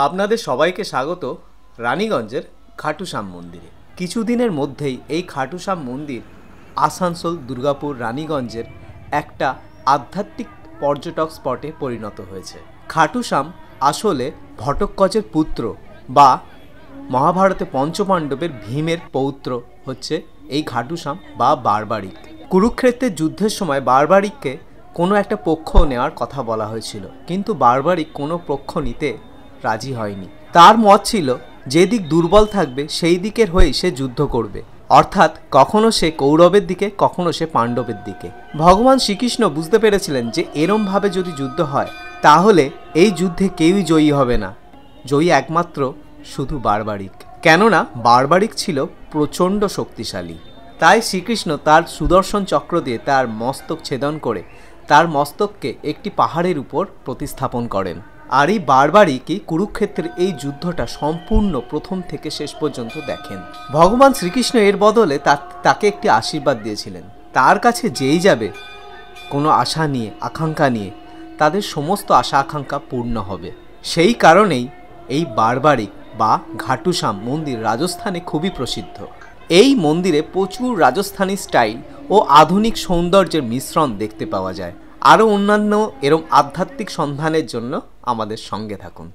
আপনাদের সবাইকে স্বাগত রানীগঞ্জের খাটুশ্যাম মন্দিরে। কিছুদিনের মধ্যেই এই খাটুশ্যাম মন্দির আসানসোল, দুর্গাপুর, রানীগঞ্জের একটা আধ্যাত্মিক পর্যটক স্পটে পরিণত হয়েছে। খাটুশ্যাম আসলে ঘটোৎকচের পুত্র বা মহাভারতে পঞ্চপাণ্ডবের ভীমের পৌত্র হচ্ছে এই খাটুশ্যাম বা বারবারিক। কুরুক্ষেত্রের যুদ্ধের সময় বারবারিককে কোনো একটা পক্ষ নেওয়ার কথা বলা হয়েছিল, কিন্তু বারবারিক কোনো পক্ষ নিতে রাজি হয়নি। তার মত ছিল যে দিক দুর্বল থাকবে সেই দিকের হয়েই সে যুদ্ধ করবে, অর্থাৎ কখনো সে কৌরবের দিকে, কখনো সে পাণ্ডবের দিকে। ভগবান শ্রীকৃষ্ণ বুঝতে পেরেছিলেন যে এরমভাবে যদি যুদ্ধ হয় তাহলে এই যুদ্ধে কেউই জয়ী হবে না, জয়ী একমাত্র শুধু বারবারিক। কেননা বারবারিক ছিল প্রচণ্ড শক্তিশালী। তাই শ্রীকৃষ্ণ তার সুদর্শন চক্র দিয়ে তার মস্তক ছেদন করে তার মস্তককে একটি পাহাড়ের উপর প্রতিস্থাপন করেন। আর এই বারবারিকই কুরুক্ষেত্রের এই যুদ্ধটা সম্পূর্ণ প্রথম থেকে শেষ পর্যন্ত দেখেন। ভগবান শ্রীকৃষ্ণ এর বদলে তাকে একটি আশীর্বাদ দিয়েছিলেন, তার কাছে যেই যাবে কোনো আশা নিয়ে, আকাঙ্ক্ষা নিয়ে, তাদের সমস্ত আশা আকাঙ্ক্ষা পূর্ণ হবে। সেই কারণেই এই বারবারিক বা খাটুশ্যাম মন্দির রাজস্থানে খুবই প্রসিদ্ধ। এই মন্দিরে প্রচুর রাজস্থানী স্টাইল ও আধুনিক সৌন্দর্যের মিশ্রণ দেখতে পাওয়া যায়। আরও অন্যান্য এরম আধ্যাত্মিক সন্ধানের জন্য আমাদের সঙ্গে থাকুন।